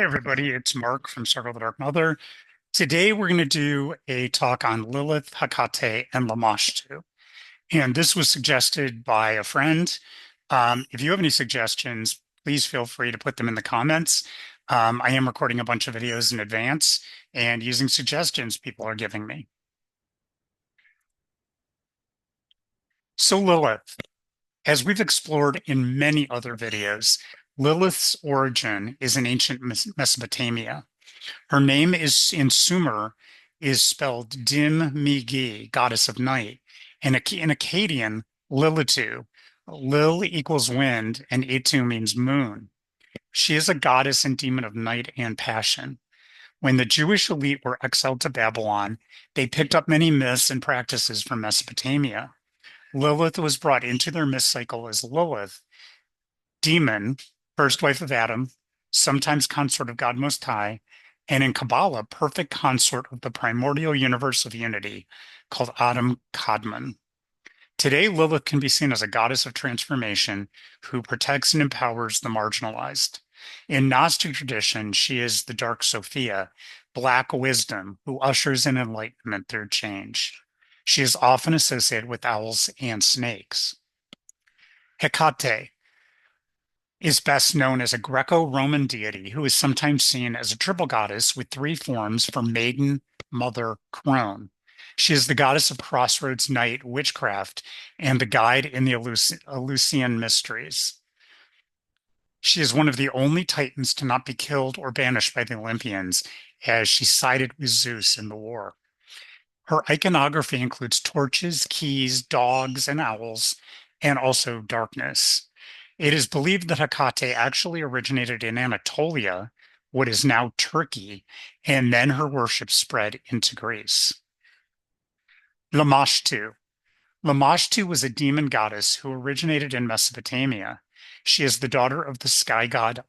Hey everybody, it's Mark from Circle of the Dark Mother. Today we're going to do a talk on Lilith, Hekate, and Lamashtu. And this was suggested by a friend. If you have any suggestions, please feel free to put them in the comments. I am recording a bunch of videos in advance and using suggestions people are giving me. So Lilith, as we've explored in many other videos, Lilith's origin is in ancient Mesopotamia. Her name is in Sumer is spelled Dim Migi, goddess of night, and in Akkadian, Lilitu. Lil equals wind, and Itu means moon. She is a goddess and demon of night and passion. When the Jewish elite were exiled to Babylon, they picked up many myths and practices from Mesopotamia. Lilith was brought into their myth cycle as Lilith, demon, first wife of Adam, sometimes consort of God Most High, and in Kabbalah, perfect consort of the primordial universe of unity called Adam Kadmon. Today, Lilith can be seen as a goddess of transformation who protects and empowers the marginalized. In Gnostic tradition, she is the Dark Sophia, Black Wisdom, who ushers in enlightenment through change. She is often associated with owls and snakes. Hecate is best known as a Greco-Roman deity who is sometimes seen as a triple goddess with three forms for maiden, mother, crone. She is the goddess of crossroads, night, witchcraft, and the guide in the Eleusinian mysteries. She is one of the only Titans to not be killed or banished by the Olympians, as she sided with Zeus in the war. Her iconography includes torches, keys, dogs, and owls, and also darkness. It is believed that Hekate actually originated in Anatolia, what is now Turkey, and then her worship spread into Greece. Lamashtu. Lamashtu was a demon goddess who originated in Mesopotamia. She is the daughter of the sky god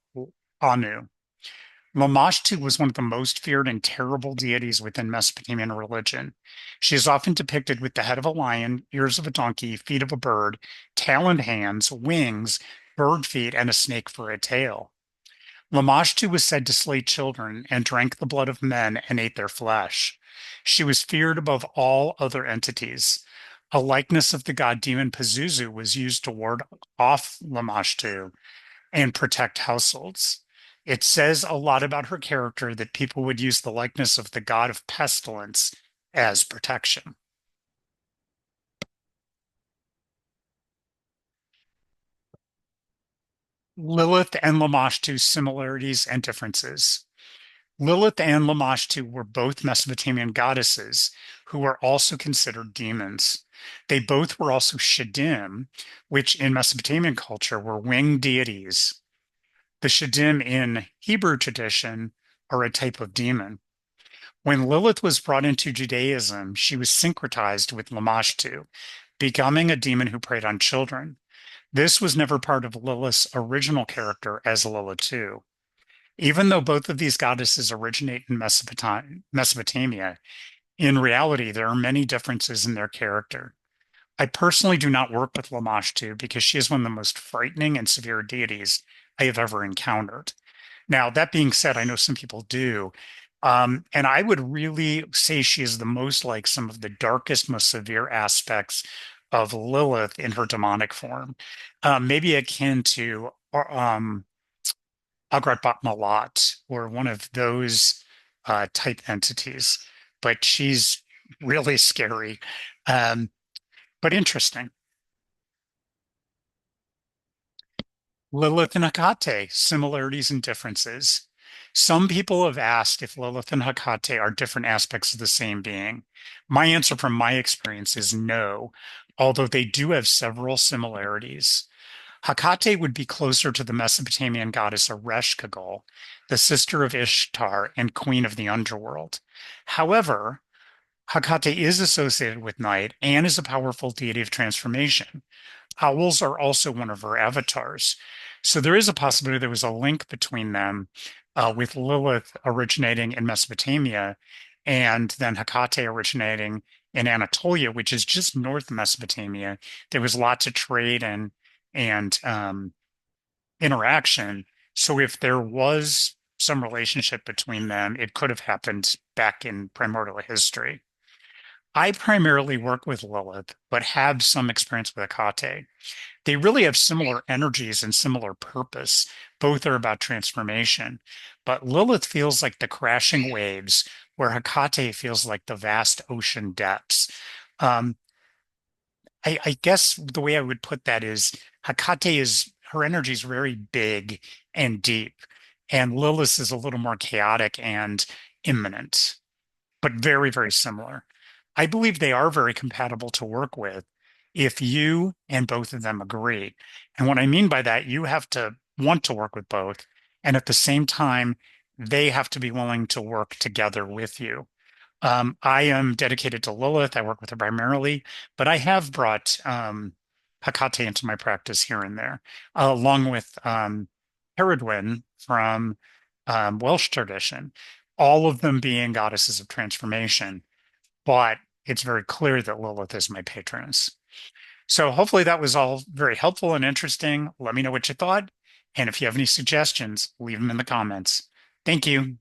Anu. Lamashtu was one of the most feared and terrible deities within Mesopotamian religion. She is often depicted with the head of a lion, ears of a donkey, feet of a bird, taloned hands, wings, bird feet, and a snake for a tail. Lamashtu was said to slay children and drank the blood of men and ate their flesh. She was feared above all other entities. A likeness of the god demon Pazuzu was used to ward off Lamashtu and protect households. It says a lot about her character that people would use the likeness of the god of pestilence as protection. Lilith and Lamashtu's similarities and differences. Lilith and Lamashtu were both Mesopotamian goddesses who were also considered demons. They both were also Shadim, which in Mesopotamian culture were winged deities. The Shadim in Hebrew tradition are a type of demon. When Lilith was brought into Judaism, she was syncretized with Lamashtu, becoming a demon who preyed on children. This was never part of Lilith's original character as Lilith too. Even though both of these goddesses originate in Mesopotamia, in reality, there are many differences in their character. I personally do not work with Lamashtu because she is one of the most frightening and severe deities I have ever encountered. Now, that being said, I know some people do. And I would really say she is the most like some of the darkest, most severe aspects of Lilith in her demonic form. Maybe akin to Agrat Malat or one of those type entities. But she's really scary, um, but interesting. Lilith and Hekate, similarities and differences. Some people have asked if Lilith and Hekate are different aspects of the same being. My answer from my experience is no, although they do have several similarities. Hekate would be closer to the Mesopotamian goddess Ereshkigal, the sister of Ishtar and queen of the underworld. However, Hekate is associated with night and is a powerful deity of transformation. Owls are also one of her avatars. So there is a possibility there was a link between them, with Lilith originating in Mesopotamia and then Hekate originating in Anatolia, which is just north of Mesopotamia. There was lots of trade and interaction. So if there was some relationship between them. It could have happened back in primordial history. I primarily work with Lilith, but have some experience with Hekate. They really have similar energies and similar purpose. Both are about transformation. But Lilith feels like the crashing waves, where Hekate feels like the vast ocean depths. Um, I guess the way I would put that is Hekate is her energy is very big and deep, and Lilith is a little more chaotic and imminent, but very, very similar. I believe they are very compatible to work with if you and both of them agree. And what I mean by that, you have to want to work with both, and at the same time, they have to be willing to work together with you. I am dedicated to Lilith. I work with her primarily, but I have brought Hekate into my practice here and there, along with Pereduin from Welsh tradition, all of them being goddesses of transformation. But it's very clear that Lilith is my patroness. So hopefully that was all very helpful and interesting. Let me know what you thought. And if you have any suggestions, leave them in the comments. Thank you.